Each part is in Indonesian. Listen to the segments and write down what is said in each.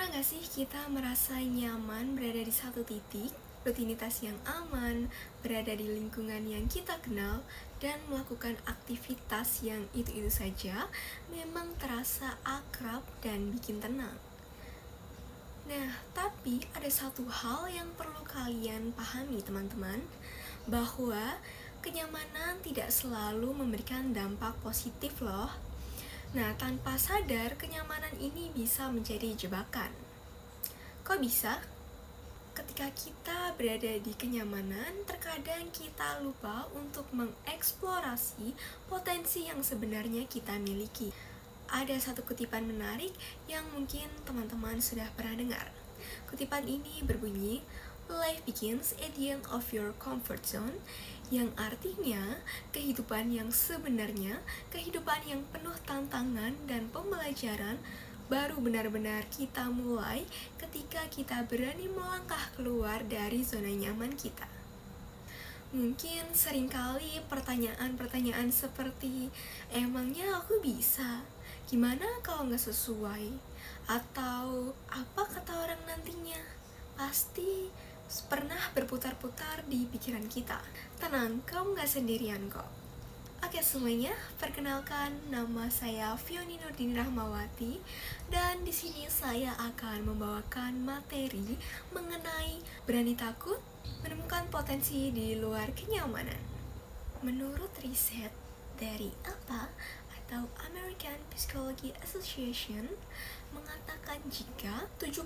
Pernah gak sih kita merasa nyaman berada di satu titik, rutinitas yang aman, berada di lingkungan yang kita kenal, dan melakukan aktivitas yang itu-itu saja memang terasa akrab dan bikin tenang. Nah, tapi ada satu hal yang perlu kalian pahami teman-teman, bahwa kenyamanan tidak selalu memberikan dampak positif loh. Nah, tanpa sadar, kenyamanan ini bisa menjadi jebakan. Kok bisa? Ketika kita berada di kenyamanan, terkadang kita lupa untuk mengeksplorasi potensi yang sebenarnya kita miliki. Ada satu kutipan menarik yang mungkin teman-teman sudah pernah dengar. Kutipan ini berbunyi, "Life begins at the end of your comfort zone," yang artinya kehidupan yang sebenarnya, kehidupan yang penuh tantangan dan pembelajaran baru benar-benar kita mulai ketika kita berani melangkah keluar dari zona nyaman kita. Mungkin seringkali pertanyaan-pertanyaan seperti, emangnya aku bisa? Gimana kalau nggak sesuai? Atau apa kata orang nantinya? Pasti pernah berputar-putar di pikiran kita. Tenang, kamu nggak sendirian kok. Oke semuanya, perkenalkan nama saya Fioni Nurdini Rahmawati dan di sini saya akan membawakan materi mengenai berani takut, menemukan potensi di luar kenyamanan. Menurut riset dari APA atau American Psychology Association mengatakan jika 70%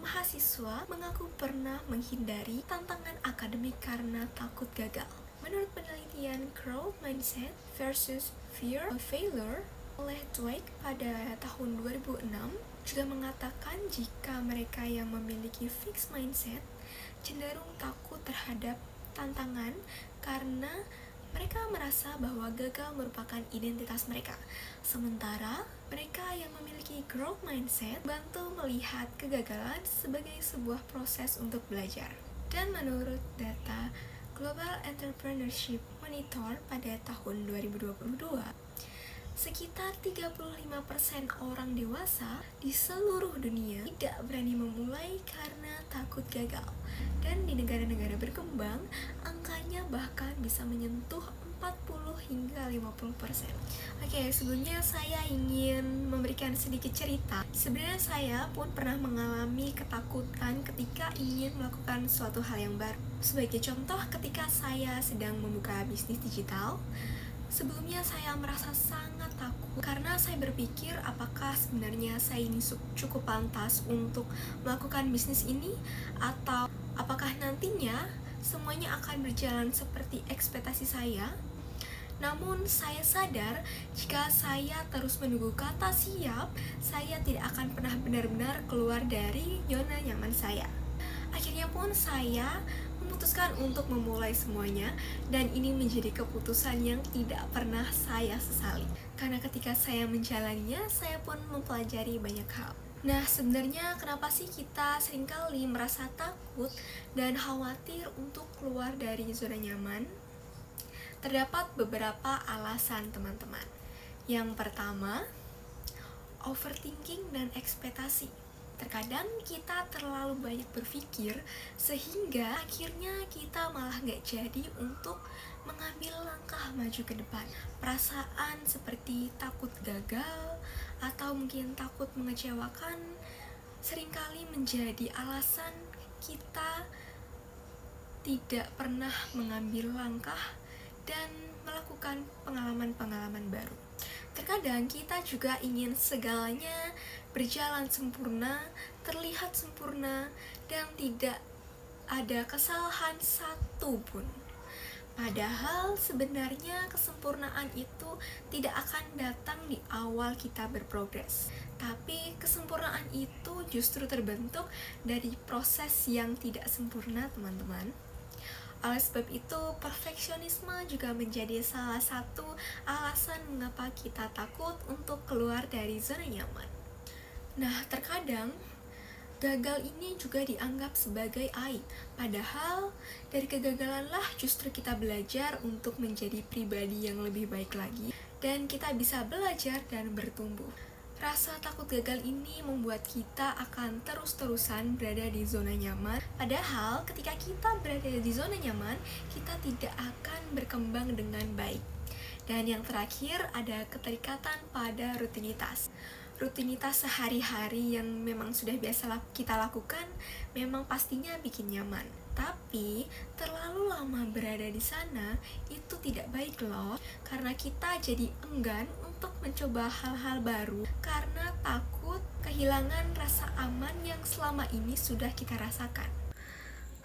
mahasiswa mengaku pernah menghindari tantangan akademik karena takut gagal. Menurut penelitian Growth Mindset versus Fear of Failure oleh Dweck pada tahun 2006 juga mengatakan jika mereka yang memiliki fixed mindset cenderung takut terhadap tantangan karena mereka merasa bahwa gagal merupakan identitas mereka. Sementara mereka yang memiliki growth mindset bantu melihat kegagalan sebagai sebuah proses untuk belajar. Dan menurut data Global Entrepreneurship Monitor pada tahun 2022, sekitar 35% orang dewasa di seluruh dunia tidak berani memulai karena takut gagal. Dan di negara-negara berkembang, angkanya bahkan bisa menyentuh 40 hingga 50%. Oke, sebelumnya saya ingin memberikan sedikit cerita. Sebenarnya saya pun pernah mengalami ketakutan ketika ingin melakukan suatu hal yang baru. Sebagai contoh, ketika saya sedang membuka bisnis digital, sebelumnya saya merasa sangat takut karena saya berpikir apakah sebenarnya saya ini cukup pantas untuk melakukan bisnis ini, atau apakah nantinya semuanya akan berjalan seperti ekspektasi saya. Namun saya sadar jika saya terus menunggu kata siap, saya tidak akan pernah benar-benar keluar dari zona nyaman saya. Akhirnya pun saya memutuskan untuk memulai semuanya, dan ini menjadi keputusan yang tidak pernah saya sesali. Karena ketika saya menjalaninya, saya pun mempelajari banyak hal. Nah, sebenarnya kenapa sih kita seringkali merasa takut dan khawatir untuk keluar dari zona nyaman? Terdapat beberapa alasan teman-teman. Yang pertama, overthinking dan ekspektasi. Terkadang kita terlalu banyak berpikir sehingga akhirnya kita malah gak jadi untuk mengambil langkah maju ke depan. Perasaan seperti takut gagal atau mungkin takut mengecewakan seringkali menjadi alasan kita tidak pernah mengambil langkah dan melakukan pengalaman-pengalaman baru. Terkadang kita juga ingin segalanya berjalan sempurna, terlihat sempurna, dan tidak ada kesalahan satu pun. Padahal sebenarnya kesempurnaan itu tidak akan datang di awal kita berprogres. Tapi kesempurnaan itu justru terbentuk dari proses yang tidak sempurna, teman-teman. Oleh sebab itu, perfeksionisme juga menjadi salah satu alasan mengapa kita takut untuk keluar dari zona nyaman. Nah, terkadang gagal ini juga dianggap sebagai aib. Padahal dari kegagalanlah justru kita belajar untuk menjadi pribadi yang lebih baik lagi, dan kita bisa belajar dan bertumbuh. Rasa takut gagal ini membuat kita akan terus-terusan berada di zona nyaman. Padahal ketika kita berada di zona nyaman, kita tidak akan berkembang dengan baik. Dan yang terakhir ada keterikatan pada rutinitas. Rutinitas sehari-hari yang memang sudah biasa kita lakukan memang pastinya bikin nyaman. Tapi terlalu lama berada di sana itu tidak baik loh, karena kita jadi enggan untuk mencoba hal-hal baru karena takut kehilangan rasa aman yang selama ini sudah kita rasakan.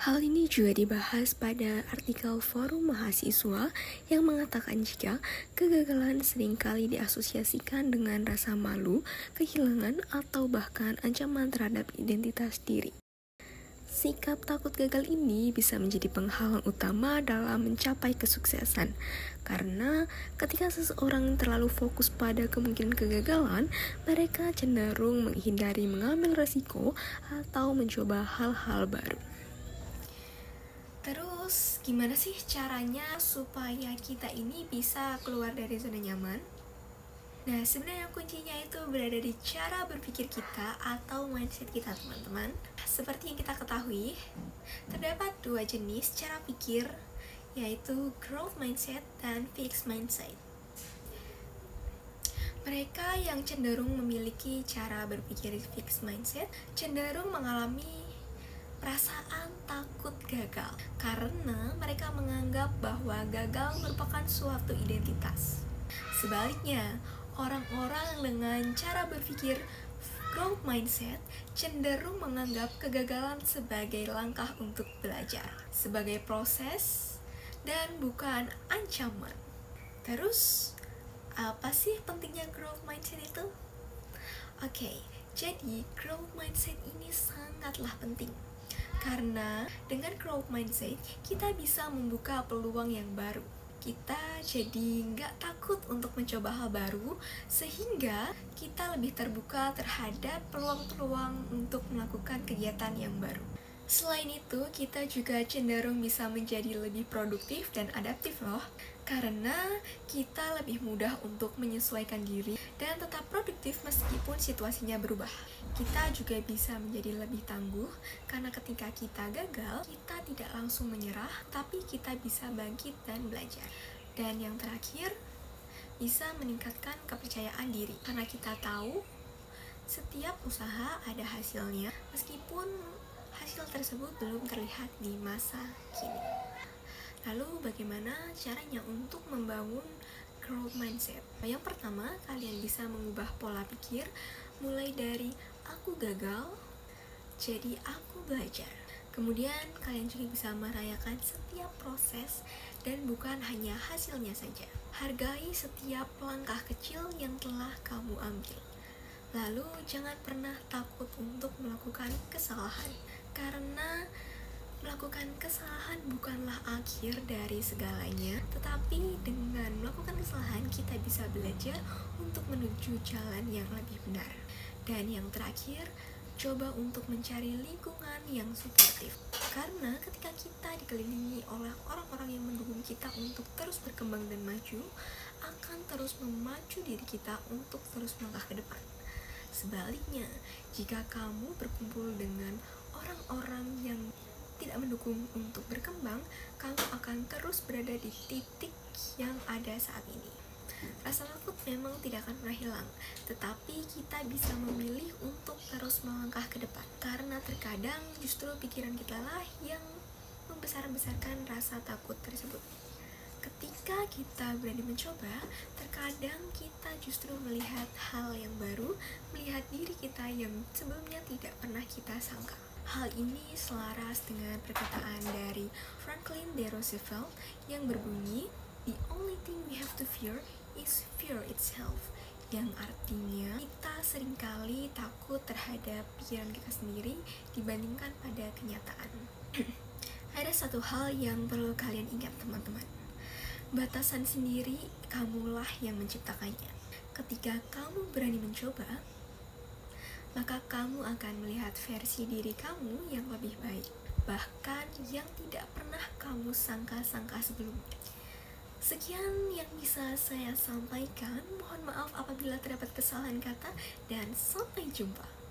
Hal ini juga dibahas pada artikel Forum Mahasiswa yang mengatakan jika kegagalan seringkali diasosiasikan dengan rasa malu, kehilangan, atau bahkan ancaman terhadap identitas diri. Sikap takut gagal ini bisa menjadi penghalang utama dalam mencapai kesuksesan, karena ketika seseorang terlalu fokus pada kemungkinan kegagalan, mereka cenderung menghindari mengambil resiko atau mencoba hal-hal baru. Terus, gimana sih caranya supaya kita ini bisa keluar dari zona nyaman? Nah, sebenarnya kuncinya itu berada di cara berpikir kita atau mindset kita, teman-teman. Seperti yang kita ketahui, terdapat dua jenis cara pikir, yaitu growth mindset dan fixed mindset. Mereka yang cenderung memiliki cara berpikir fixed mindset cenderung mengalami perasaan takut gagal karena mereka menganggap bahwa gagal merupakan suatu identitas. Sebaliknya, orang-orang dengan cara berpikir growth mindset cenderung menganggap kegagalan sebagai langkah untuk belajar, sebagai proses dan bukan ancaman. Terus, apa sih pentingnya growth mindset itu? Oke, jadi growth mindset ini sangatlah penting. Karena dengan growth mindset, kita bisa membuka peluang yang baru. Kita jadi nggak takut untuk mencoba hal baru, sehingga kita lebih terbuka terhadap peluang-peluang untuk melakukan kegiatan yang baru. Selain itu, kita juga cenderung bisa menjadi lebih produktif dan adaptif loh, karena kita lebih mudah untuk menyesuaikan diri dan tetap produktif meskipun situasinya berubah. Kita juga bisa menjadi lebih tangguh, karena ketika kita gagal, kita tidak langsung menyerah, tapi kita bisa bangkit dan belajar. Dan yang terakhir, bisa meningkatkan kepercayaan diri, karena kita tahu setiap usaha ada hasilnya, meskipun hasil tersebut belum terlihat di masa kini. Lalu bagaimana caranya untuk membangun growth mindset? Yang pertama, kalian bisa mengubah pola pikir mulai dari aku gagal jadi aku belajar. Kemudian kalian juga bisa merayakan setiap proses dan bukan hanya hasilnya saja. Hargai setiap langkah kecil yang telah kamu ambil. Lalu jangan pernah takut untuk melakukan kesalahan, karena melakukan kesalahan bukanlah akhir dari segalanya, tetapi dengan melakukan kesalahan kita bisa belajar untuk menuju jalan yang lebih benar. Dan yang terakhir, coba untuk mencari lingkungan yang suportif, karena ketika kita dikelilingi oleh orang-orang yang mendukung kita untuk terus berkembang dan maju, akan terus memacu diri kita untuk terus melangkah ke depan. Sebaliknya, jika kamu berkumpul dengan orang-orang yang tidak mendukung untuk berkembang, kamu akan terus berada di titik yang ada saat ini. Rasa takut memang tidak akan pernah hilang, tetapi kita bisa memilih untuk terus melangkah ke depan, karena terkadang justru pikiran kita lah yang membesar-besarkan rasa takut tersebut. Ketika kita berani mencoba, terkadang kita justru melihat hal yang baru, melihat diri kita yang sebelumnya tidak pernah kita sangka. Hal ini selaras dengan perkataan dari Franklin D. Roosevelt yang berbunyi, "The only thing we have to fear is fear itself." Yang artinya kita seringkali takut terhadap pikiran kita sendiri dibandingkan pada kenyataan. Ada satu hal yang perlu kalian ingat, teman-teman. Batasan sendiri kamulah yang menciptakannya. Ketika kamu berani mencoba, maka kamu akan melihat versi diri kamu yang lebih baik, bahkan yang tidak pernah kamu sangka-sangka sebelumnya. Sekian yang bisa saya sampaikan. Mohon maaf apabila terdapat kesalahan kata, dan sampai jumpa.